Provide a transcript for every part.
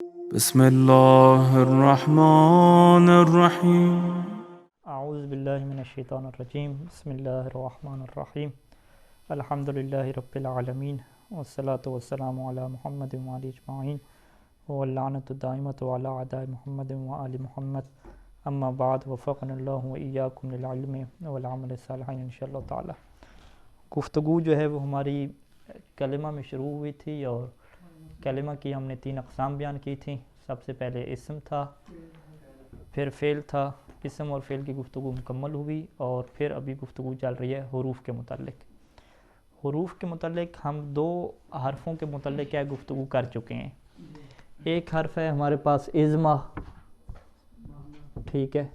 بسم اللہ الرحمن الرحیم اعوذ باللہ من الشیطان الرجیم بسم اللہ الرحمن الرحیم الحمدللہ رب العالمین والصلاة والسلام علی محمد وعلی اجمعین واللعنۃ الدائمۃ علی اعداء محمد وآل محمد اما بعد وفقنا اللہ وإیاکم للعلم والعمل الصالح انشاءاللہ تعالی۔ گفتگو جو ہے وہ ہماری کلمہ میں شروع ہوئی تھی اور کلمہ کی ہم نے 3 اقسام بیان کی تھیں۔ سب سے پہلے اسم تھا، پھر فعل تھا، اسم اور فعل کی گفتگو مکمل ہوئی، اور پھر ابھی گفتگو چل رہی ہے حروف کے متعلق۔ حروف کے متعلق ہم 2 حرفوں کے متعلق کیا گفتگو کر چکے ہیں۔ ایک حرف ہے ہمارے پاس ازما، ٹھیک ہے،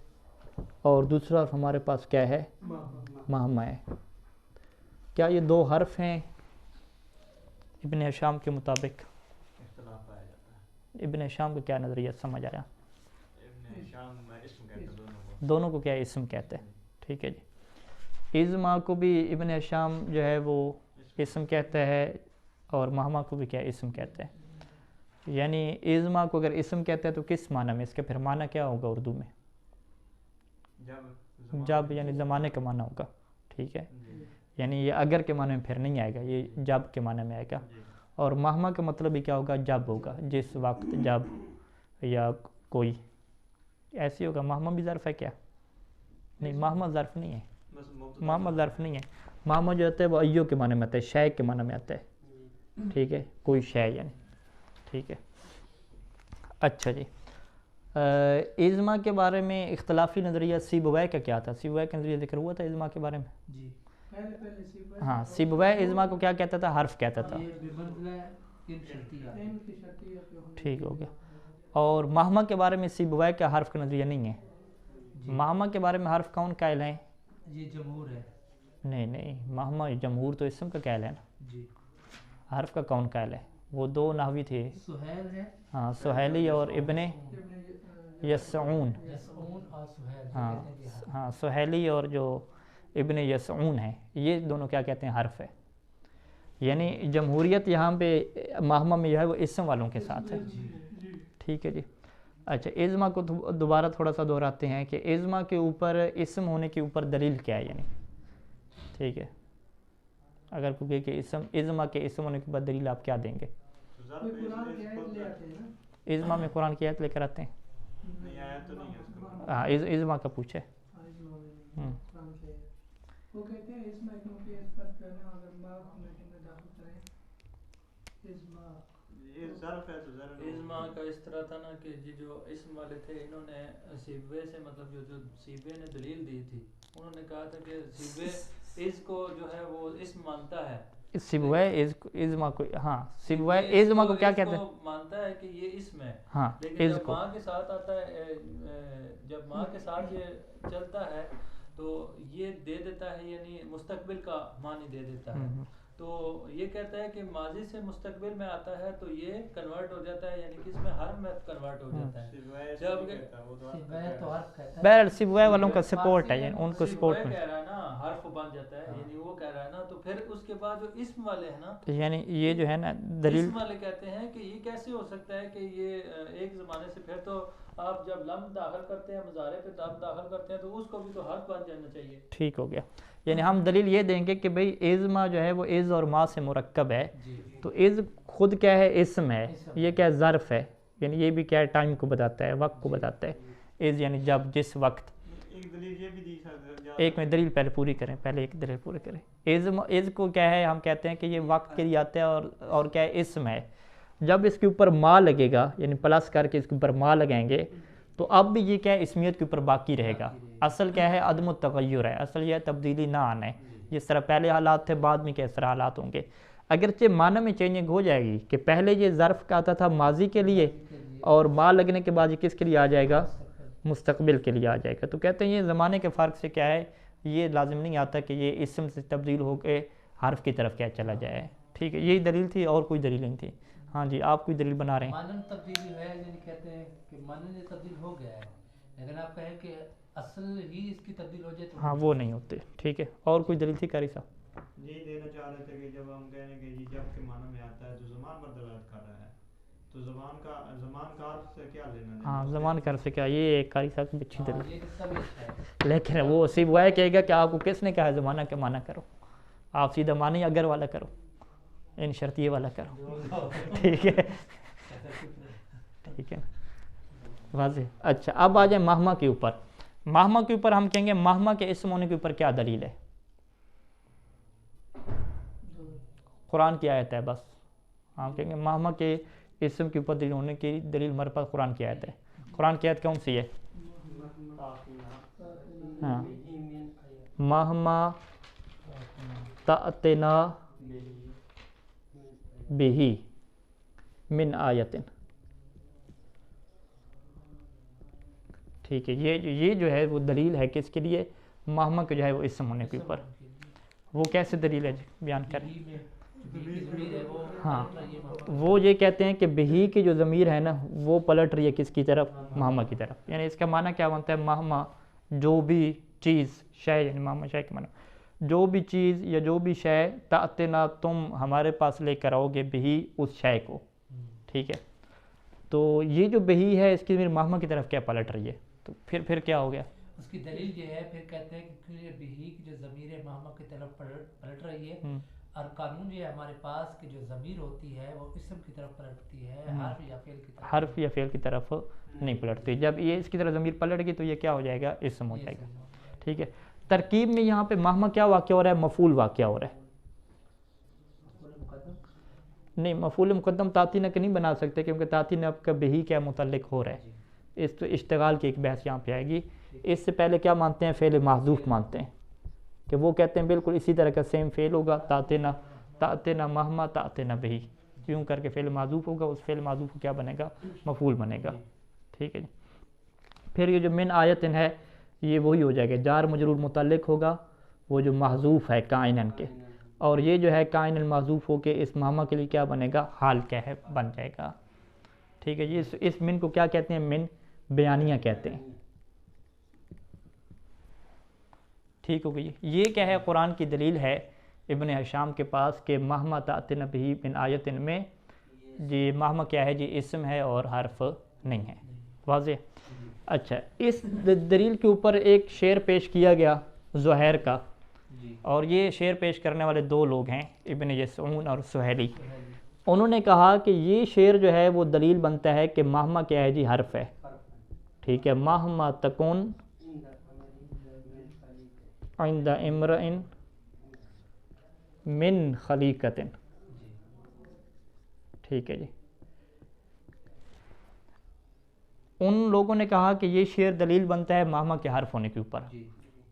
اور دوسرا حرف ہمارے پاس کیا ہے، مہما ہے۔ کیا یہ 2 حرف ہیں؟ ابن ہشام کے مطابق ابن ہشام کو کیا نظریہ سمجھ آیا؟ دونوں کو کیا اسم کہتے ہیں، ٹھیک ہے جی۔ ازما کو بھی ابن ہشام جو ہے وہ اسم کہتا ہے اور مہما کو بھی کیا اسم کہتے ہیں۔ یعنی ازما کو اگر اسم کہتے ہیں تو کس معنی میں؟ اس کا پھر معنی کیا ہوگا اردو میں؟ جب، یعنی زمانے کا معنی ہوگا، ٹھیک ہے۔ یعنی یہ اگر کے معنی میں پھر نہیں آئے گا، یہ جب کے معنی میں آئے گا۔ اور مہما کا مطلب ہی کیا ہوگا؟ جب ہوگا، جس وقت، جب، یا کوئی ایسی ہوگا۔ مہما بھی ظرف ہے کیا؟ نہیں، مہما ظرف نہیں ہے، مہما ظرف نہیں ہے۔ مہما جو ہوتا ہے وہ ایو کے معنی میں آتا ہے، شے کے معنی میں آتا ہے، ٹھیک ہے، کوئی شے یعنی، ٹھیک ہے۔ اچھا جی، ازما کے بارے میں اختلافی نظریہ سیبویہ کا کیا تھا؟ سیبویہ کا نظریہ ذکر ہوا تھا ازما کے بارے میں؟ جی، ہاں، سیبویہ ازما کو کیا کہتا تھا؟ حرف کہتا تھا، ٹھیک ہو گیا۔ اور مہما کے بارے میں سیبویہ کا حرف کا نظریہ نہیں ہے۔ مہما کے بارے میں حرف کون قائل ہیں؟ یہ جمہور ہے۔ نہیں، مہما جمہور تو اسم کا قائل ہے نا، جی، حرف کا کون قائل ہے؟ وہ 2 نحوی تھے، سہیل ہے، ہاں، سہیلی اور ابن یسعون۔ یسعون اور سہیل، ہاں، سہیلی اور جو ابن یسعون ہیں، یہ دونوں کیا کہتے ہیں؟ حرف ہے۔ یعنی جمہوریت یہاں پہ مہما میں جو ہے وہ اسم والوں کے ساتھ ہے، ٹھیک ہے جی۔ اچھا، ازما کو دوبارہ تھوڑا سا دہراتے ہیں کہ ازما کے اوپر اسم ہونے کے اوپر دلیل کیا ہے، یعنی ٹھیک ہے، اگر کوئی کہ اسم ازما کے اسم ہونے کے اوپر دلیل آپ کیا دیں گے؟ ازما میں قرآن کی آیت لے کر آتے ہیں؟ ہاں، ازما کا پوچھے۔ وہ کہتے ہیں اسم ایک موقعیت پر کرنا، اگر ماں کمیٹی میں داخل کریں ازما کا اس طرح تھا نا کہ جو اسم والے تھے انہوں نے سیبوے سے، مطلب جو سیبوے نے دلیل دی تھی، انہوں نے کہا تھا کہ سیبوے اس کو جو ہے وہ اسم مانتا ہے، سیبویہ ازما کو، ہاں، سیبویہ ازما کو کیا کہتے ہیں؟ مانتا ہے کہ یہ اسم ہے، ہاں، لیکن جب ماں کے ساتھ آتا ہے، جب ماں کے ساتھ یہ چلتا ہے تو یہ دے دیتا ہے، یعنی مستقبل کا معنی دے دیتا ہے۔ تو یہ کہتا ہے کہ ماضی سے مستقبل میں آتا ہے تو یہ کنورٹ ہو جاتا ہے، یعنی کس میں حرف میں کنورٹ ہو جاتا ہے۔ بہرحال سیبویہ والوں کا سپورٹ ہے، یعنی ان کو سپورٹ کہہ رہا ہے نا، حرف بن جاتا ہے، یعنی وہ کہہ رہا ہے نا۔ تو پھر اس کے بعد جو اسم والے ہیں نا، یعنی یہ جو ہے نا دلیل، اسم والے کہتے ہیں کہ یہ کیسے ہو سکتا ہے کہ یہ ایک زمانے سے، پھر تو آپ جب لم داخل کرتے ہیں، مضارع پہ لم داخل کرتے ہیں تو اس کو بھی تو حرف بن جانا چاہیے، ٹھیک ہو گیا۔ یعنی ہم دلیل یہ دیں گے کہ بھئی ازما جو ہے وہ از اور ما سے مرکب ہے، تو از خود کیا ہے؟ اسم ہے، یہ کیا ہے؟ ظرف ہے، یعنی یہ بھی کیا ہے؟ ٹائم کو بتاتا ہے، وقت کو بتاتا ہے۔ از یعنی جب، جس وقت۔ ایک میں دلیل پہلے پوری کریں، پہلے ایک دلیل پوری کریں۔ از کو کیا ہے؟ ہم کہتے ہیں کہ یہ وقت کے لیے آتا ہے اور کیا ہے؟ اسم ہے۔ جب اس کے اوپر ما لگے گا، یعنی پلس کر کے اس کے اوپر ما لگائیں گے تو اب بھی یہ کیا ہے؟ اسمیت کے اوپر باقی رہے گا۔ اصل کیا ہے؟ عدم التغیر ہے، اصل یہ تبدیلی نہ آنا ہے۔ جس طرح پہلے حالات تھے، بعد میں کس طرح حالات ہوں گے۔ اگرچہ معنی میں چینجنگ ہو جائے گی کہ پہلے یہ ظرف کا آتا تھا ماضی کے لیے، اور ما لگنے کے بعد یہ کس کے لیے آ جائے گا؟ مستقبل کے لیے آ جائے گا۔ تو کہتے ہیں یہ زمانے کے فرق سے کیا ہے؟ یہ لازم نہیں آتا کہ یہ اسم سے تبدیل ہو کے حرف کی طرف کیا چلا جائے، ٹھیک ہے۔ یہی دلیل تھی، اور کوئی دلیل نہیں تھی۔ ہاں جی، آپ کوئی دلیل بنا رہے ہیں؟ مانن تبدیلی ہے، یعنی کہتے ہیں کہ مانن یہ تبدیل ہو گیا ہے، لیکن آپ کہیں کہ اصل ہی اس کی تبدیل ہو جائے تو ہاں، وہ نہیں ہوتے، ٹھیک ہے۔ اور کوئی دلیل تھی قاری صاحب؟ یہی دینا چاہ رہے تھے کہ جب ہم کہنے کہ جب کے معنی میں آتا ہے تو زمان پر دلالت کر رہا ہے، تو زمان کا عرف سے کیا لینا دینا؟ ہاں زمان کا عرف سے کیا، یہ ایک قاری صاحب کی اچھی دلیل، یہ قصہ بھی اچھا ہے. لیکن وہ صرف وہ کہے گا کہ آپ کو کس نے کہا ہے زمانہ کا معنی کرو، آپ سیدھا معنی اگر والا کرو، ان شرطیے والا کرو. ٹھیک ہے ٹھیک ہے واضح. اچھا اب آ جائیں مہما کے اوپر. مہما کے اوپر ہم کہیں گے مہما کے اسم ہونے کے اوپر کیا دلیل ہے؟ قرآن کی آیت ہے بس. ہم کہیں گے مہما کے اسم کے اوپر دلیل ہونے کی دلیل ہمارے پاس قرآن کی آیت ہے. قرآن کی آیت کون سی ہے؟ ہاں مہما تأتنا بہی من آیتن. ٹھیک ہے، یہ جو ہے وہ دلیل ہے کس کے لیے؟ مہما کے جو ہے وہ اسم ہونے کے اوپر. وہ کیسے دلیل ہے جی بیان کریں؟ ہاں وہ یہ کہتے ہیں کہ بہی کی جو ضمیر ہے نا وہ پلٹ رہی ہے کس کی طرف؟ مہما کی طرف. یعنی اس کا معنی کیا بنتا ہے؟ مہما جو بھی چیز شے، یعنی مہما شے کے معنی جو بھی چیز یا جو بھی شے تأتنا تم ہمارے پاس لے کر آؤ گے بہی اس شے کو. ٹھیک ہے، تو یہ جو بہی ہے اس کی ضمیر مہما کی طرف کیا پلٹ رہی ہے؟ تو پھر کیا ہو گیا؟ اس کی دلیل یہ ہے، پھر کہتے ہیں کہ بہی کی جو ضمیر مہما کی طرف پلٹ رہی ہے، اور قانون یہ ہے ہمارے پاس کہ جو ضمیر ہوتی ہے وہ اسم کی طرف پلٹتی ہے، حرف یا فعل کی طرف. حرف یا فعل کی طرف نہیں پلٹتی. جب یہ اس کی طرف ضمیر پلٹ گئی تو یہ کیا ہو جائے گا؟ اسم ہو جائے گا. ٹھیک ہے، ترکیب میں یہاں پہ مہما کیا واقع ہو رہا ہے؟ مفعول واقع ہو رہا ہے. نہیں مفعول مقدم تاطینہ کے نہیں بنا سکتے کیونکہ تاطینہ اب کا بہی کیا متعلق ہو رہا ہے. اس تو اشتغال کی ایک بحث یہاں پہ آئے گی. اس سے پہلے کیا مانتے ہیں؟ فعل محذوف مانتے ہیں کہ وہ کہتے ہیں بالکل اسی طرح کا سیم فعل ہوگا، تأتنا مہما تأتنا بہی، یوں کر کے فعل محذوف ہوگا، اس فعل محذوف کو کیا بنے گا؟ مفعول بنے گا. ٹھیک ہے جی. پھر یہ جو من آیتن ہے یہ وہی ہو جائے گا، جار مجرور متعلق ہوگا وہ جو محذوف ہے کائنن کے، اور یہ جو ہے کائنن محذوف ہو کے اس مہما کے لیے کیا بنے گا؟ حال کیا ہے بن جائے گا. ٹھیک ہے جی. اس من کو کیا کہتے ہیں؟ من بیانیہ کہتے ہیں. ٹھیک ہو گئی. یہ کیا ہے؟ قرآن کی دلیل ہے ابن ہشام کے پاس کہ مہما تأتنا بہی من آیتن میں جی مہما کیا ہے جی؟ اسم ہے اور حرف نہیں ہے. واضح. اچھا اس دلیل کے اوپر ایک شعر پیش کیا گیا زہیر کا، اور یہ شعر پیش کرنے والے دو لوگ ہیں ابن یسعون اور سہیلی. انہوں نے کہا کہ یہ شعر جو ہے وہ دلیل بنتا ہے کہ مہما کیا ہے جی؟ حرف ہے. ٹھیک ہے، مہما تکون عند امرئ من خلیقۃ. ٹھیک ہے جی. ان لوگوں نے کہا کہ یہ شعر دلیل بنتا ہے مہما کے حرف ہونے کے اوپر.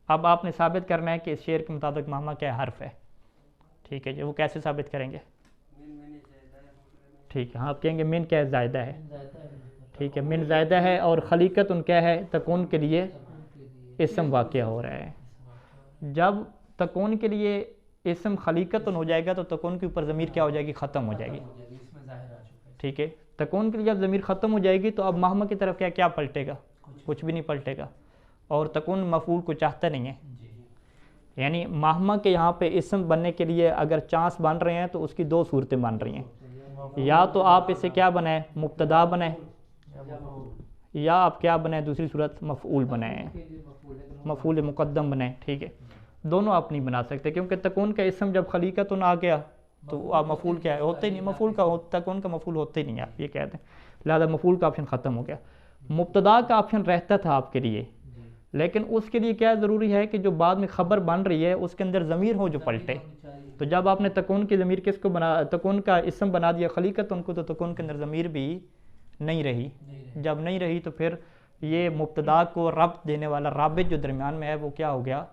اب آپ نے ثابت کرنا ہے کہ اس شعر کے مطابق مہما کیا حرف ہے. ٹھیک ہے جی. وہ کیسے ثابت کریں گے؟ ٹھیک ہے، ہاں آپ کہیں گے من کیا زائدہ ہے. ٹھیک ہے، من زائدہ ہے، اور خلیقت ان کیا ہے؟ تکون کے لیے اسم واقع ہو رہا ہے. جب تکون کے لیے اسم خلیقت ہو جائے گا تو تکون کے اوپر ضمیر کیا ہو جائے گی؟ ختم ہو جائے گی. ٹھیک ہے، تکون کے لیے جب ضمیر ختم ہو جائے گی تو اب مہما کی طرف کیا پلٹے گا؟ کچھ بھی نہیں پلٹے گا. اور تکون مفعول کو چاہتا نہیں ہے. یعنی مہما کے یہاں پہ اسم بننے کے لیے اگر چانس بن رہے ہیں تو اس کی دو صورتیں بن رہی ہیں. یا تو آپ اسے کیا بنائیں؟ مبتدا بنائیں، یا آپ کیا بنائیں؟ دوسری صورت مفعول بنائیں، مفعول مقدم بنائیں. ٹھیک ہے، دونوں آپ نہیں بنا سکتے کیونکہ تکون کا اسم جب خلیقت آ گیا تو آپ مفعول کیا ہے؟ ہوتے ہی نہیں. مفعول کا تکون کا مفعول ہوتے ہی نہیں، آپ یہ کہتے ہیں. لہذا مفعول کا آپشن ختم ہو گیا. مبتدا کا آپشن رہتا تھا آپ کے لیے، لیکن اس کے لیے کیا ضروری ہے کہ جو بعد میں خبر بن رہی ہے اس کے اندر ضمیر ہو جو پلٹے. تو جب آپ نے تکون کی ضمیر کس کو بنا، تکون کا اسم بنا دیا خلیقت ان کو، تو تکون کے اندر ضمیر بھی نہیں رہی. جب نہیں رہی تو پھر یہ مبتدا کو ربط دینے والا رابط جو درمیان میں ہے وہ کیا ہو گیا؟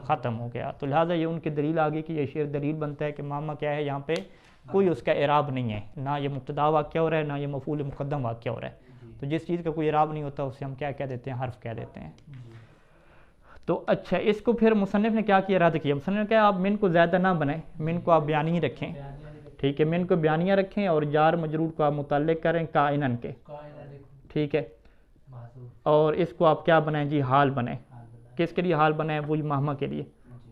ختم ہو گیا. تو لہٰذا یہ ان کی دلیل آ گئی کہ یہ شعر دلیل بنتا ہے کہ مہما کیا ہے یہاں پہ کوئی اس کا اعراب نہیں ہے، نہ یہ مبتدا واقع ہو رہا ہے نہ یہ مفعول مقدم واقع ہو رہا ہے. تو جس چیز کا کوئی اعراب نہیں ہوتا اسے ہم کیا کہہ دیتے ہیں؟ حرف کہہ دیتے ہیں. تو اچھا اس کو پھر مصنف نے کیا کیا؟ رد کیا. مصنف نے کہا آپ من کو زیادہ نہ بنائیں، من کو آپ بیانی ہی رکھیں. ٹھیک ہے، من کو بیانیہ رکھیں اور جار مجرور کو آپ متعلق کریں کائنن کے. ٹھیک ہے، اور اس کو آپ کیا بنائیں جی؟ حال بنائیں. کس کے لیے حال بنائیں؟ وہی مہما کے لیے،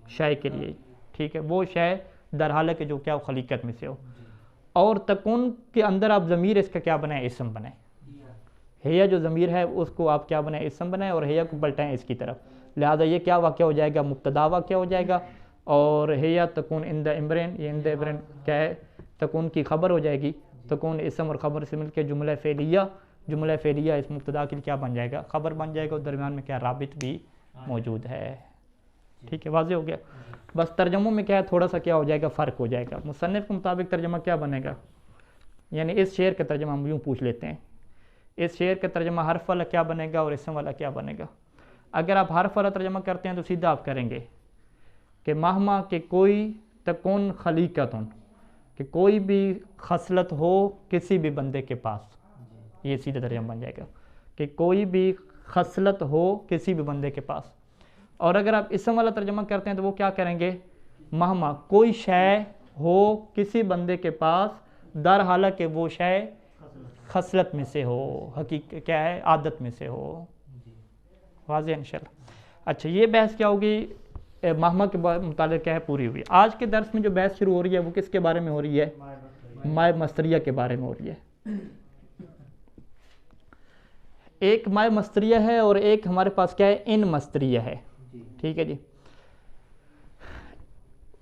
شے کے لیے. ٹھیک ہے، وہ شے در حال ہے کہ جو کیا خلیقت میں سے ہو. اور تکون کے اندر آپ ضمیر اس کا کیا بنائیں؟ اسم بنائیں. ہیا جو ضمیر ہے اس کو آپ کیا بنائیں؟ اسم بنائیں اور ہیا کو پلٹائیں اس کی طرف. لہٰذا یہ کیا واقعہ ہو جائے گا؟ مبتدا واقعہ ہو جائے گا. اور ہیا تکون عند امرین، یہ عند امرین کیا ہے؟ تکون کی خبر ہو جائے گی. تکون اسم اور خبر سے مل کے جملہ فعلیہ، جملہ فعلیہ اس مبتدا کے لیے کیا بن جائے گا؟ خبر بن جائے گا. اور درمیان میں کیا رابط بھی موجود ہے. ٹھیک ہے، واضح ہو گیا. بس ترجموں میں کیا ہے تھوڑا سا کیا ہو جائے گا؟ فرق ہو جائے گا. مصنف کے مطابق ترجمہ کیا بنے گا؟ یعنی اس شعر کا ترجمہ ہم یوں پوچھ لیتے ہیں، اس شعر کا ترجمہ حرف والا کیا بنے گا اور اسم والا کیا بنے گا؟ اگر آپ حرف والا ترجمہ کرتے ہیں تو سیدھا آپ کریں گے کہ مہما کہ کوئی تکون خلیقتن، کہ کوئی بھی خصلت ہو کسی بھی بندے کے پاس. یہ سیدھا ترجمہ بن جائے گا کہ کوئی بھی خصلت ہو کسی بھی بندے کے پاس. اور اگر آپ اسم والا ترجمہ کرتے ہیں تو وہ کیا کریں گے؟ مہما کوئی شے ہو کسی بندے کے پاس در حالانکہ وہ شے خصلت میں سے ہو، حقیقت کیا ہے؟ عادت میں سے ہو. واضح انشاءاللہ. اچھا، یہ بحث کیا ہوگی؟ مہما کے متعلق کیا ہے؟ پوری ہوئی. آج کے درس میں جو بحث شروع ہو رہی ہے وہ کس کے بارے میں ہو رہی ہے؟ مائے مصدریہ کے بارے میں ہو رہی ہے. ایک مائے مصدریہ ہے اور ایک ہمارے پاس کیا ہے؟ ان مصدریہ ہے. ٹھیک ہے جی.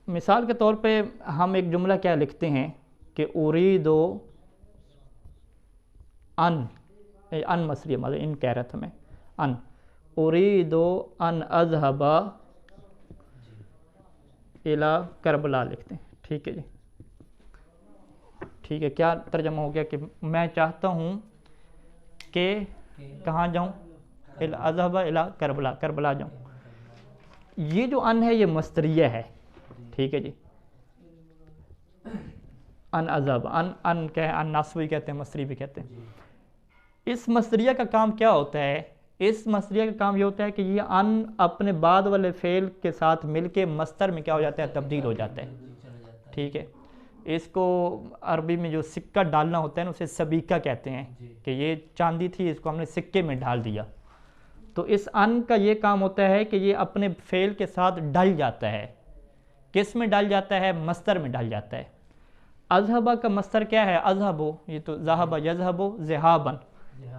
مثال کے طور پہ ہم ایک جملہ کیا لکھتے ہیں کہ اریدو ان مصدریہ، مطلب ان کہہ رہا تھا میں، ان اریدو ان اذهب الى کربلا لکھتے ہیں. ٹھیک ہے جی. ٹھیک ہے، کیا ترجمہ ہو گیا کہ میں چاہتا ہوں کہ کہاں جاؤں؟ اذهب الى کربلا، کربلا جاؤں. یہ جو ان ہے یہ مصدریہ ہے. ٹھیک ہے جی. ان اذهب، ان کیا ہے؟ ان ناصب بھی کہتے ہیں، مصدری بھی کہتے ہیں. اس مصدریہ کا کام کیا ہوتا ہے؟ اس مصدریہ کا کام یہ ہوتا ہے کہ یہ ان اپنے بعد والے فعل کے ساتھ مل کے مصدر میں کیا ہو جاتا ہے؟ تبدیل ہو جاتا ہے. ٹھیک ہے. اس کو عربی میں جو سکہ ڈالنا ہوتا ہے نا اسے سبیکہ کہتے ہیں، کہ یہ چاندی تھی اس کو ہم نے سکے میں ڈال دیا. تو اس ان کا یہ کام ہوتا ہے کہ یہ اپنے فعل کے ساتھ ڈل جاتا ہے. کس میں ڈل جاتا ہے؟ مصدر میں ڈل جاتا ہے. اذهب کا مصدر کیا ہے؟ اذهب، یہ تو ذهب یذهب ذهابا،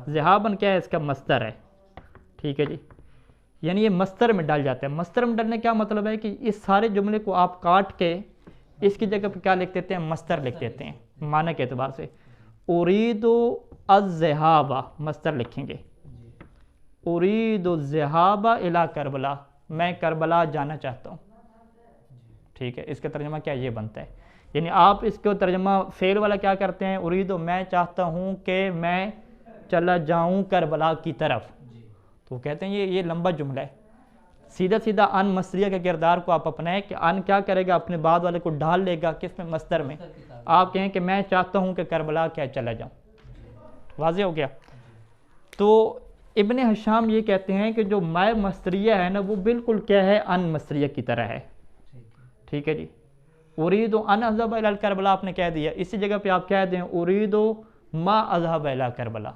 ذهابا کیا ہے؟ اس کا مصدر ہے. ٹھیک ہے جی. یعنی یہ مصدر میں ڈل جاتا ہے. مصدر میں ڈلنے کا مطلب ہے کہ اس سارے جملے کو آپ کاٹ کے اس کی جگہ پہ کیا لکھ دیتے ہیں؟ مصدر لکھ دیتے ہیں معنی کے اعتبار سے. اريد الذهاب مصدر لکھیں گے. اريد الذهاب الى کربلا، میں کربلا جانا چاہتا ہوں. ٹھیک ہے. اس کا ترجمہ کیا یہ بنتا ہے؟ یعنی آپ اس کو ترجمہ فعل والا کیا کرتے ہیں؟ اريد، میں چاہتا ہوں کہ میں چلا جاؤں کربلا کی طرف. تو کہتے ہیں یہ لمبا جملہ ہے. سیدھا سیدھا ان مصدریہ کے کردار کو آپ اپنائیں کہ ان کیا کرے گا؟ اپنے بعد والے کو ڈال لے گا کس میں؟ مصدر میں. آپ کہیں کہ میں چاہتا ہوں کہ کربلا کیا چلا جاؤں. واضح ہو گیا. تو ابن ہشام یہ کہتے ہیں کہ جو مائے مصدریہ ہے نا وہ بالکل کیا ہے؟ ان مصدریہ کی طرح ہے. ٹھیک ہے جی. اريد ان اذهب الى کربلا آپ نے کہہ دیا، اسی جگہ پہ آپ کہہ دیں اريد ما اذهب الى کربلا.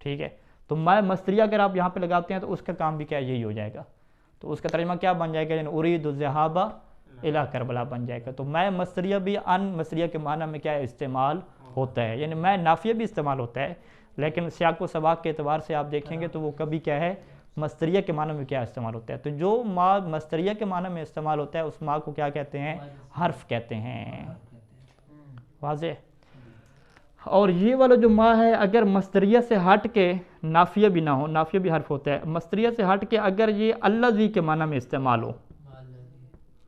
ٹھیک ہے. تو مائے مصدریہ اگر آپ یہاں پہ لگاتے ہیں تو اس کا کام بھی کیا یہی ہو جائے گا. تو اس کا ترجمہ کیا بن جائے گا؟ یعنی اريد الذهاب الى کربلا بن جائے گا. تو مائے مصدریہ بھی ان مصدریہ کے معنی میں کیا ہے؟ استعمال ہوتا ہے. یعنی میں نافیہ بھی استعمال ہوتا ہے، لیکن سیاق و سباق کے اعتبار سے آپ دیکھیں گے تو وہ کبھی کیا ہے؟ مصدریہ کے معنی میں کیا استعمال ہوتا ہے. تو جو ما مصدریہ کے معنی میں استعمال ہوتا ہے اس ما کو کیا کہتے ہیں؟ حرف کہتے ہیں. واضح. اور یہ والا جو ما ہے اگر مصدریہ سے ہٹ کے نافیہ بھی نہ ہو، نافیہ بھی حرف ہوتا ہے، مصدریہ سے ہٹ کے اگر یہ الذی کے معنی میں استعمال ہو،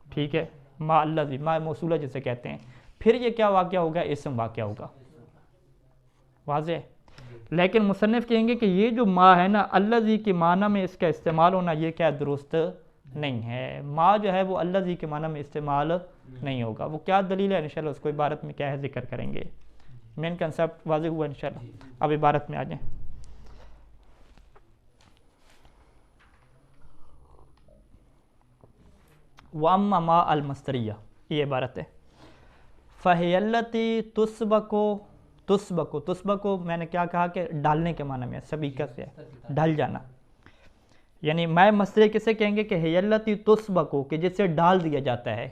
ٹھیک ہے، ما الذی، ما موصولہ جسے کہتے ہیں، پھر یہ کیا واقعہ ہوگا؟ اسم واقعہ ہوگا. واضح. لیکن مصنف کہیں گے کہ یہ جو ما ہے نا الذی کے معنی میں اس کا استعمال ہونا یہ کیا درست نہیں ہے. ما جو ہے وہ الذی کے معنی میں استعمال نہیں ہوگا. وہ کیا دلیل ہے انشاءاللہ اس کو عبارت میں کیا ہے ذکر کریں گے. مین کنسیپٹ واضح ہوا انشاءاللہ. اب عبارت میں آ جائیں. وَأَمَّا مَا الْمَصْدَرِيَّةُ، یہ عبارت ہے. فَهِيَ الَّتِي تُسْبَقُ میں نے کیا کہا کہ ڈالنے کے معنی میں، سبیکہ سے ڈال جانا. یعنی مائے مصدریہ کسے کہیں گے کہ هِيَ الَّتِي تُسْبَقُ کہ جسے ڈال دیا جاتا ہے.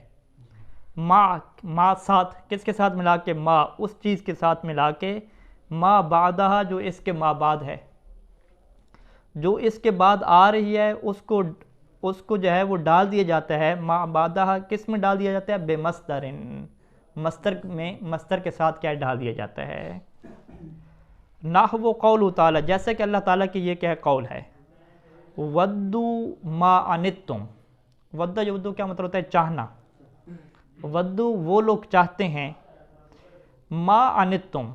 ما ساتھ کس کے ساتھ ملا کے؟ ما اس چیز کے ساتھ ملا کے، ما بعدہا جو اس کے ما بعد ہے، جو اس کے بعد آ رہی ہے اس کو جو ہے وہ ڈال دیا جاتا ہے، ما بعدہا کس میں ڈال دیا جاتا ہے؟ بے مصدرن، مصدر کے ساتھ کیا ڈال دیا جاتا ہے؟ نحو قول تعالی، جیسے کہ اللہ تعالیٰ کی یہ کیا قول ہے، ودو ما عنتم، ودو کیا مطلب ہوتا ہے؟ چاہنا، ودو وہ لوگ چاہتے ہیں، ما عنتم،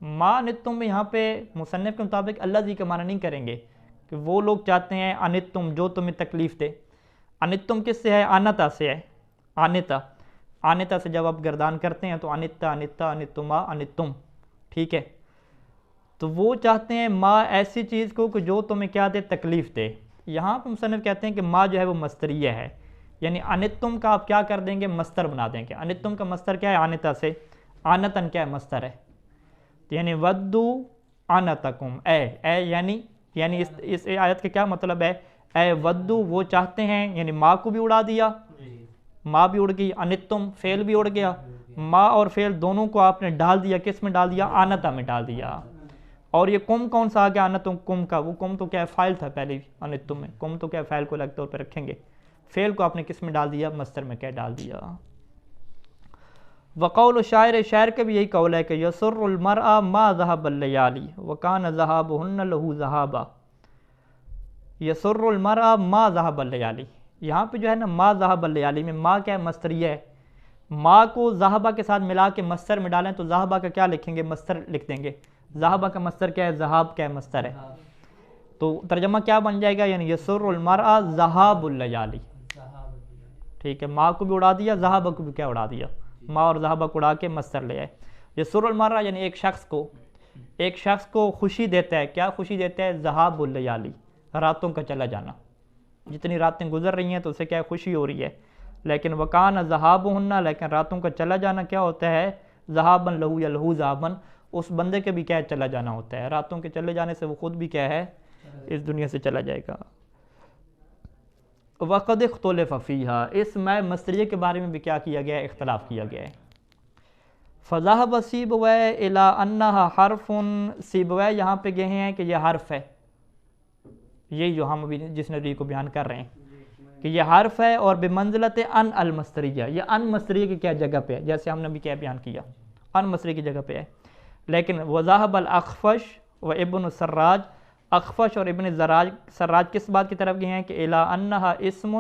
ما عنتم میں یہاں پہ مصنف کے مطابق اللہ کا معنی نہیں کریں گے کہ وہ لوگ چاہتے ہیں عنتم جو تمہیں تکلیف دے۔ عنتم کس سے ہے؟ آنتا سے ہے، آنتا سے جب آپ گردان کرتے ہیں تو انتا انتما انتم، ٹھیک ہے؟ تو وہ چاہتے ہیں ما ایسی چیز کو کہ جو تمہیں کیا دے؟ تکلیف دے۔ یہاں پہ مصنف کہتے ہیں کہ ما جو ہے وہ مصدریہ ہے، یعنی انتم کا آپ کیا کر دیں گے؟ مصدر بنا دیں گے۔ انتم کا مصدر کیا ہے؟ آنتا سے، آنتن کیا ہے؟ مصدر ہے، یعنی ودو آنتکم، اے یعنی اس آیت کا کیا مطلب ہے؟ اے ودو وہ چاہتے ہیں، یعنی ما کو بھی اڑا دیا، ما بھی اڑ گئی، انتم فعل بھی اڑ گیا، ما اور فعل دونوں کو آپ نے ڈال دیا، کس میں ڈال دیا؟ آنتا میں ڈال دیا۔ اور یہ کم کون سا آ گیا؟ انتم، کم کا، وہ کم تو کیا ہے؟ فاعل تھا پہلے انتم میں، کم تو کیا فاعل کو الگ طور پہ رکھیں گے، فعل کو آپ نے کس میں ڈال دیا؟ مصدر میں کیا ڈال دیا۔ وقول شاعر کا بھی یہی قول ہے کہ یسر المرء ما ذهب الليالي وكان ذهابهن له ذهابا، یسر المرء ما ذهب الليالي، یہاں پہ جو ہے نا ما ذهب الليالي میں ما کیا ہے؟ مصدریہ ہے، ما کو ذهبا کے ساتھ ملا کے مصدر میں ڈالیں تو ذهبا کا کیا لکھیں گے؟ مصدر لکھ دیں گے۔ ذهبا کا مصدر کیا ہے؟ ذهاب کیا ہے؟ مصدر ہے، تو ترجمہ کیا بن جائے گا؟ یعنی یسر المرء ذهاب الليالي، ٹھیک ہے؟ ما کو بھی اڑا دیا، ذهبا کو بھی کیا اڑا دیا؟ ما اور ذهبا کو اڑا کے مصدر لے آئے۔ یسر المرء یعنی ایک شخص کو خوشی دیتا ہے، کیا خوشی دیتا ہے؟ ذهاب الليالي، راتوں کا چلا جانا، جتنی راتیں گزر رہی ہیں تو اسے کیا خوشی ہو رہی ہے۔ لیکن وکان ذهابهن، لیکن راتوں کا چلا جانا کیا ہوتا ہے؟ ذهابا له یا له ذهابا، اس بندے کے بھی کیا چلا جانا ہوتا ہے، راتوں کے چلے جانے سے وہ خود بھی کیا ہے؟ اس دنیا سے چلا جائے گا۔ وقد اختلف فیہا، اس میں مصدریہ کے بارے میں بھی کیا کیا گیا ہے؟ اختلاف کیا گیا ہے۔ فذهب سیبویہ الی انہا حرف، سیبویہ یہاں پہ گئے ہیں کہ یہ حرف ہے، یہی جو ہم ابھی جس نظریے کو بیان کر رہے ہیں کہ یہ حرف ہے، اور بمنزلت ان المصدریہ، یہ ان مصدریہ کی کیا جگہ پہ ہے؟ جیسے ہم نے بھی کیا بیان کیا، ان مصدریہ کی جگہ پہ ہے۔ لیکن وذهب الاخفش و ابن السراج، اخفش اور ابن سراج کس بات کی طرف گئے ہیں کہ الی انہا اسم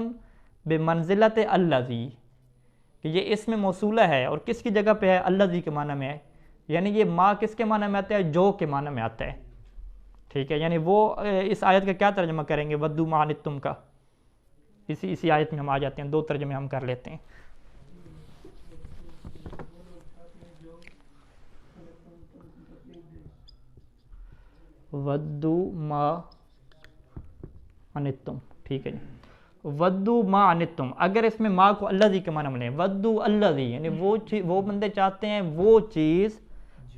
بمنزلت الذی، کہ یہ اسم موصولہ ہے اور کس کی جگہ پہ ہے؟ الذی کے معنی میں ہے، یعنی یہ ما کس کے معنی میں آتا ہے؟ جو کے معنی میں آتا ہے، ٹھیک ہے؟ یعنی وہ اس آیت کا کیا ترجمہ کریں گے؟ ودو ما عنتم کا، اسی آیت میں ہم آ جاتے ہیں، دو ترجمے ہم کر لیتے ہیں۔ ودو ما عنتم، ٹھیک ہے جی، ودو ما عنتم، اگر اس میں ما کو الذی کے معنی میں لیں، ودو الذی یعنی وہ بندے چاہتے ہیں وہ چیز،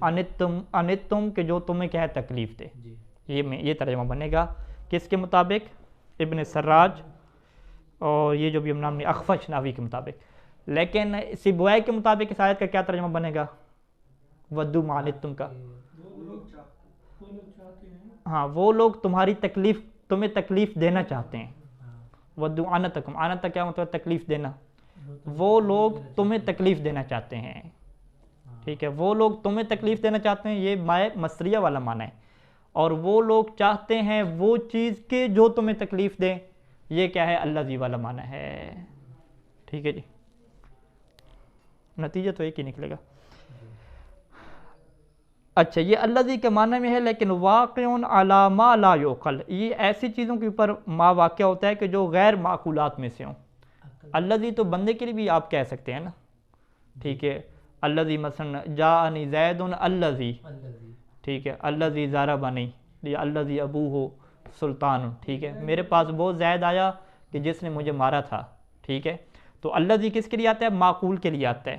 عنتم کہ جو تمہیں کیا ہے؟ تکلیف دے، یہ ترجمہ بنے گا کس کے مطابق؟ ابن سراج اور یہ جو بھی ہم نام نے اخفش ناوی کے مطابق۔ لیکن سیبویہ کے مطابق اس آیت کا کیا ترجمہ بنے گا؟ ودو ما عنتم کا، ہاں وہ لوگ تمہیں تکلیف دینا چاہتے ہیں۔ ودو آنتکم، آنتا کیا مطلب؟ تکلیف دینا، وہ لوگ تمہیں تکلیف دینا چاہتے ہیں، ٹھیک ہے؟ وہ لوگ تمہیں تکلیف دینا چاہتے ہیں، یہ مائے مصدریہ والا معنی ہے، اور وہ لوگ چاہتے ہیں وہ چیز کے جو تمہیں تکلیف دے، یہ کیا ہے؟ الذی والا معنی ہے، ٹھیک ہے جی؟ نتیجہ تو ایک ہی نکلے گا۔ اچھا، یہ الذی کے معنی میں ہے، لیکن واقع علی ما لا یعقل، یہ ایسی چیزوں کے اوپر ما واقع ہوتا ہے کہ جو غیر معقولات میں سے ہوں۔ الذی تو بندے کے لیے بھی آپ کہہ سکتے ہیں نا، ٹھیک ہے؟ الذی مثلا جاءنی زید الذی، ٹھیک ہے؟ الذی ضربنی، یا الذی ابوہ سلطان، ٹھیک ہے؟ میرے پاس وہ زید آیا کہ جس نے مجھے مارا تھا، ٹھیک ہے؟ تو الذی کس کے لیے آتا ہے؟ معقول کے لیے آتا ہے،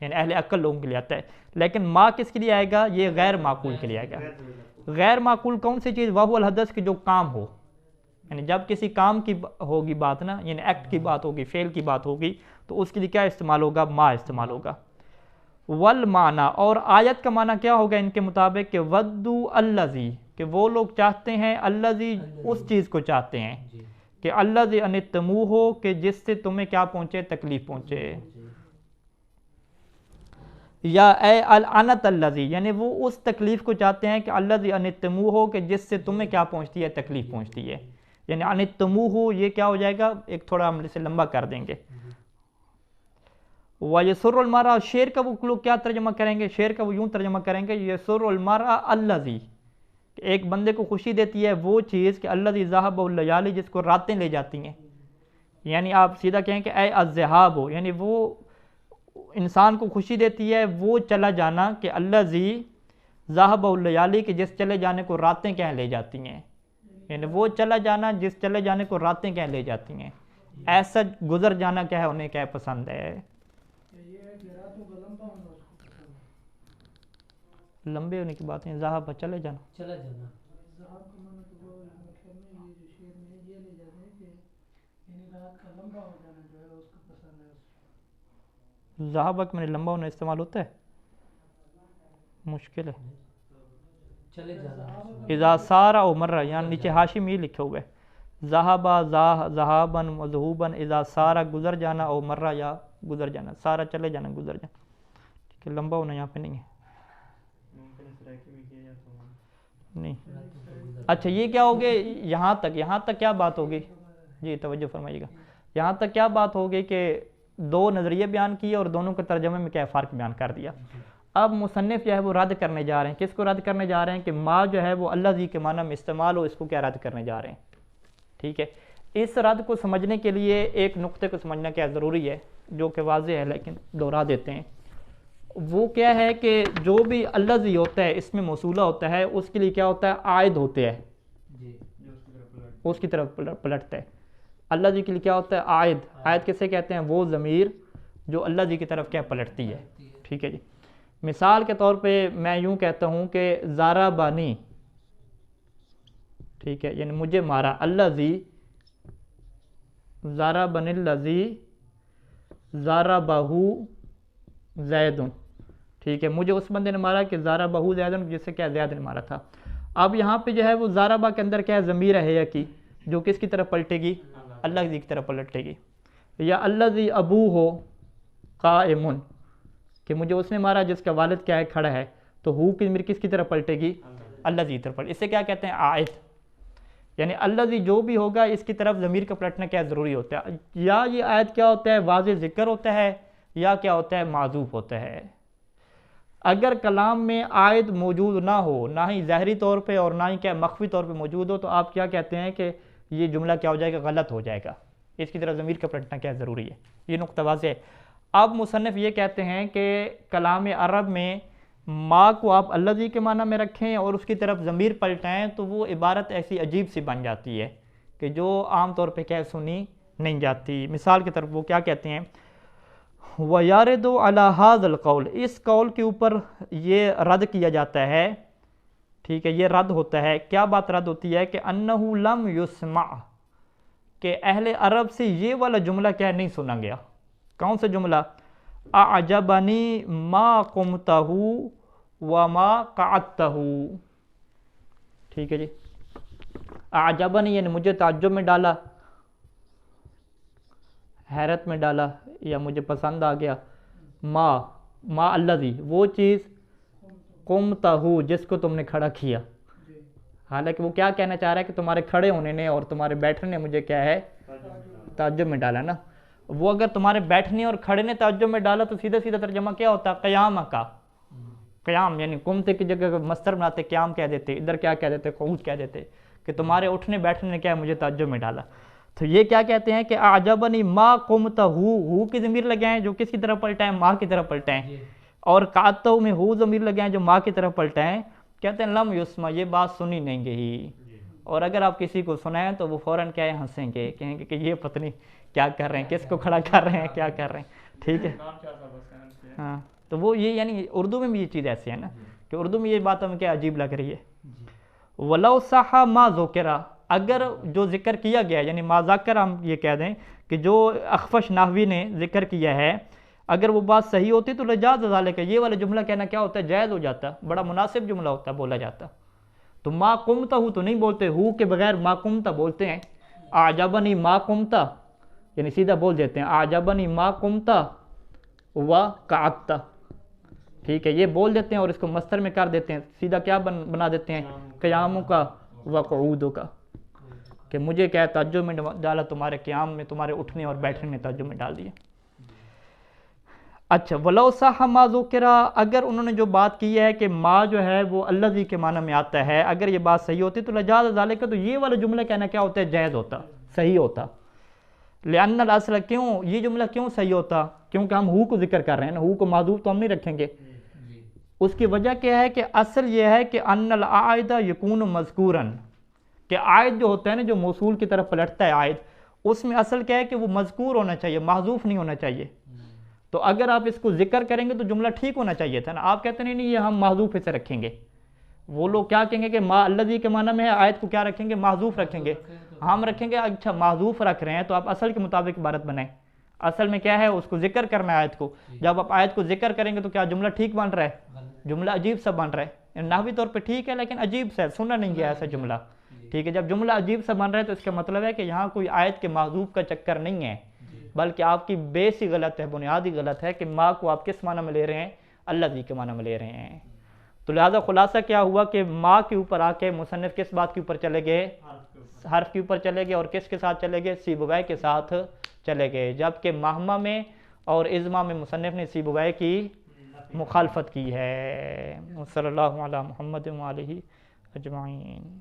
یعنی اہل عقل لوگوں کے لیے آتا ہے۔ لیکن ما کس کے لیے آئے گا؟ یہ غیر معقول کے لیے آئے گا۔ غیر معقول کون سی چیز؟ وہو الحدث کی جو کام ہو، یعنی جب کسی کام کی ہوگی بات نا، یعنی ایکٹ کی بات ہوگی، فعل کی بات ہوگی، تو اس کے لیے کیا استعمال ہوگا؟ ما استعمال ہوگا. والمعنی، اور آیت کا معنی کیا ہوگا ان کے مطابق کہ ودو الذی، کہ وہ لوگ چاہتے ہیں، الذی اس چیز کو چاہتے ہیں، کہ الذی انتمو ہو، کہ جس سے تمہیں کیا پہنچے؟ تکلیف پہنچے. یا اے العنت الذی، یعنی وہ اس تکلیف کو چاہتے ہیں کہ الذی انتمو ہو، کہ جس سے تمہیں کیا پہنچتی ہے؟ تکلیف پہنچتی ہے. یعنی انتمو ہو یہ کیا ہو جائے گا؟ ایک تھوڑا ہم اسے لمبا کر دیں گے. وَيَسُرُّ الْمَرْءَ، شعر کا وہ لوگ کیا ترجمہ کریں گے؟ شعر کا وہ یوں ترجمہ کریں گے یَسُرُّ الْمَرْءَ الَّذِی، ایک بندے کو خوشی دیتی ہے وہ چیز کہ الَّذِی ذَهَبَ اللَّيَالِی، جس کو راتیں لے جاتی ہیں. یعنی آپ سیدھا کہیں کہ اے الذہاب ہو، یعنی وہ انسان کو خوشی دیتی ہے وہ چلا جانا کہ الَّذِی ذَهَبَ اللَّيَالِی، کہ جس چلے جانے کو راتیں کہیں لے جاتی ہیں. یعنی وہ چلا جانا جس چلے جانے کو راتیں کہیں لے جاتی ہیں. ایسا گزر جانا کیا ہے انہیں کیا پسند ہے؟ لمبے ہونے کی بات ہے. ذہب چلے جانا، چلا جانا. ذہب میں لمبا ہونا استعمال ہوتا ہے، مشکل ہے. چلے جانا. اذا سارا او مرہ، یہاں نیچے حاشی میں یہ لکھا ہوا ہے ذہبا ذہابا وذہوبا، اذا سارا گزر جانا، او مرہ یا گزر جانا، سارا چلے جانا گزر جانا. ٹھیک ہے، لمبا ہونا یہاں پہ نہیں ہے. نہیں. اچھا یہ کیا ہوگی یہاں تک کیا بات ہوگی؟ جی توجہ فرمائیے گا. یہاں تک کیا بات ہوگی کہ دو نظریے بیان کیے اور دونوں کے ترجمے میں کیا فرق بیان کر دیا. اب مصنف جو ہے وہ رد کرنے جا رہے ہیں. کس کو رد کرنے جا رہے ہیں؟ کہ ما جو ہے وہ الذی کے معنی میں استعمال ہو، اس کو کیا رد کرنے جا رہے ہیں. ٹھیک ہے، اس رد کو سمجھنے کے لیے ایک نقطے کو سمجھنا کیا ضروری ہے، جو کہ واضح ہے لیکن دوہرا دیتے ہیں. وہ کیا ہے کہ جو بھی الذی ہوتا ہے اس میں موصولہ ہوتا ہے، اس کے لیے کیا ہوتا ہے؟ عائد ہوتے ہیں، اس کی طرف پلٹتا ہے. الذی کے لیے کیا ہوتا ہے؟ عائد. عائد کسے کہتے ہیں؟ وہ ضمیر جو الذی کی طرف کیا پلٹتی ہے. ٹھیک ہے جی. مثال کے طور پہ میں یوں کہتا ہوں کہ ضربنی، ٹھیک ہے، یعنی مجھے مارا. الذی ضربنی الذی ضربہ زید، ٹھیک ہے، مجھے اس بندے نے مارا کہ ضربہ زید، جس سے کیا زید نے مارا تھا. اب یہاں پہ جو ہے وہ ضربہ کے اندر کیا ہے؟ ضمیر ہے کی، جو کس کی طرف پلٹے گی؟ الذی کی طرف پلٹے گی. یا الذی ابوہ قائم، کہ مجھے اس نے مارا جس کا والد کیا ہے؟ کھڑا ہے. تو ہو کی ضمیر کس کی طرف پلٹے گی؟ الذی کی طرف پلٹے. اسے کیا کہتے ہیں؟ عائد. یعنی الذی جو بھی ہوگا اس کی طرف ضمیر کا پلٹنا کیا ضروری ہوتا ہے. یا یہ عائد کیا ہوتا ہے؟ واضح ذکر ہوتا ہے، یا کیا ہوتا ہے؟ معذوف ہوتا ہے. اگر کلام میں عائد موجود نہ ہو، نہ ہی ظاہری طور پہ اور نہ ہی کیا مخفی طور پہ موجود ہو، تو آپ کیا کہتے ہیں کہ یہ جملہ کیا ہو جائے گا؟ غلط ہو جائے گا. اس کی طرف ضمیر کا پلٹنا کیا ضروری ہے. یہ نقطہ واضح ہے. اب مصنف یہ کہتے ہیں کہ کلام عرب میں ما کو آپ الذی کے معنی میں رکھیں اور اس کی طرف ضمیر پلٹائیں تو وہ عبارت ایسی عجیب سی بن جاتی ہے کہ جو عام طور پہ کیا سنی نہیں جاتی. مثال کی طرف وہ کیا کہتے ہیں؟ وَيَرِدُ عَلَى هَذَا الْقَوْلِ، اس قول کے اوپر یہ رد کیا جاتا ہے. ٹھیک ہے، یہ رد ہوتا ہے. کیا بات رد ہوتی ہے؟ کہ انہو لم یسمع، کہ اہل عرب سے یہ والا جملہ کیا نہیں سنا گیا. کون سا جملہ؟ اعجبنی ما قمتہ وما قعدتہ. ٹھیک ہے جی. اعجبنی یعنی مجھے تعجب میں ڈالا، حیرت میں ڈالا، یا مجھے پسند آ گیا. ما الذی، وہ چیز، قمتہ جس کو تم نے کھڑا کیا. حالانکہ وہ کیا کہنا چاہ رہا ہے کہ تمہارے کھڑے ہونے نے اور تمہارے بیٹھنے نے مجھے کیا ہے؟ تعجب میں ڈالا نا. وہ اگر تمہارے بیٹھنے اور کھڑے نے تعجب میں ڈالا تو سیدھا سیدھا ترجمہ کیا ہوتا ہے؟ قیام کا. قیام یعنی قمتے کی جگہ مصدر بناتے قیام کہہ دیتے، ادھر کیا کہہ دیتے؟ قعود کہہ دیتے، کہ تمہارے اٹھنے بیٹھنے نے کیا مجھے تعجب میں ڈالا. تو یہ کیا کہتے ہیں کہ اعجبنی ما قمتہ، ہو کی ضمیر لگائیں جو کس کی طرف پلٹائیں؟ ما کی طرف پلٹائیں. اور قعدتہ میں ہو ضمیر لگائیں جو ما کی طرف پلٹائیں. کہتے ہیں لم یسمع، یہ بات سنی نہیں گئی. اور اگر آپ کسی کو سنائیں تو وہ فوراً کیا ہے؟ ہنسیں گے، کہیں گے کہ یہ پتہ نہیں کیا کر رہے ہیں، کس کو کھڑا کر رہے ہیں، کیا کر رہے ہیں. ٹھیک ہے. ہاں تو وہ یہ یعنی اردو میں بھی یہ چیز ایسی ہے نا کہ اردو میں یہ بات ہمیں کیا عجیب لگ رہی ہے. وَلَوْ صَحَّ مَا ذُكِرَ، اگر جو ذکر کیا گیا یعنی ما ذکر ہم یہ کہہ دیں کہ جو اخفش نحوی نے ذکر کیا ہے اگر وہ بات صحیح ہوتی تو لجاز ذالک، یہ والا جملہ کہنا کیا ہوتا ہے؟ جائز ہو جاتا، بڑا مناسب جملہ ہوتا، بولا جاتا. تو ما قمتہ تو نہیں بولتے، ہو کے بغیر ما قمتہ بولتے ہیں. اعجبنی ما قمتہ یعنی سیدھا بول دیتے ہیں اعجبنی ما قمتہ و قعدتہ، ٹھیک ہے، یہ بول دیتے ہیں اور اس کو مصدر میں کر دیتے ہیں، سیدھا کیا بنا دیتے ہیں؟ قیاموں کا و قعودوں کا، کہ مجھے کیا تعجب میں ڈالا، تمہارے قیام میں، تمہارے اٹھنے اور بیٹھنے میں تعجب میں ڈال دیا. اچھا ولو صح ما ذکر، اگر انہوں نے جو بات کی ہے کہ ما جو ہے وہ الذی کے معنی میں آتا ہے، اگر یہ بات صحیح ہوتی تو لجاز ذالک، تو یہ والا جملہ کہنا کیا ہوتا ہے؟ جائز ہوتا، صحیح ہوتا. لأن الاصل، کیوں یہ جملہ کیوں صحیح ہوتا؟ کیونکہ ہم ہو کو ذکر کر رہے ہیں نا، ہو کو محذوف تو ہم نہیں رکھیں گے. اس کی وجہ کیا ہے کہ اصل یہ ہے کہ ان العائد یکون مذکورا، کہ عائد جو ہوتا ہے نا، جو موصول کی طرف پلٹتا ہے عائد، اس میں اصل کیا ہے کہ وہ مذکور ہونا چاہیے، محذوف نہیں ہونا چاہیے. تو اگر آپ اس کو ذکر کریں گے تو جملہ ٹھیک ہونا چاہیے تھا نا. آپ کہتے نہیں یہ ہم محذوف سے رکھیں گے. وہ لوگ کیا کہیں گے کہ ما الذی کے معنی میں ہے، آیت کو کیا رکھیں گے؟ محذوف رکھیں گے. ہم رکھیں گے اچھا محذوف رکھ رہے ہیں تو آپ اصل کے مطابق عبارت بنائیں. اصل میں کیا ہے؟ اس کو ذکر کرنا ہے آیت کو. جب آپ آیت کو ذکر کریں گے تو کیا جملہ ٹھیک بن رہا ہے؟ جملہ عجیب سا بن رہا ہے. نحوی طور پہ ٹھیک ہے لیکن عجیب سا ہے، سنا نہیں گیا ایسا جملہ. ٹھیک ہے، جب جملہ عجیب سا بن رہا ہے تو اس کا مطلب ہے کہ یہاں کوئی آیت کے محذوف کا چکر نہیں ہے، بلکہ آپ کی بیس ہی غلط ہے، بنیادی غلط ہے کہ ما کو آپ کس معنی میں لے رہے ہیں؟ الذی کے معنی میں لے رہے ہیں. تو لہذا خلاصہ کیا ہوا کہ ما کے اوپر آ کے مصنف کس بات کے اوپر چلے گئے؟ حرف کے اوپر چلے گئے. اور کس کے ساتھ چلے گئے؟ سیبویہ کے ساتھ چلے گئے. جبکہ مہمہ میں اور ازما میں مصنف نے سیبویہ کی مخالفت کی ہے. صلی اللہ علی محمد و آلہ اجمعین.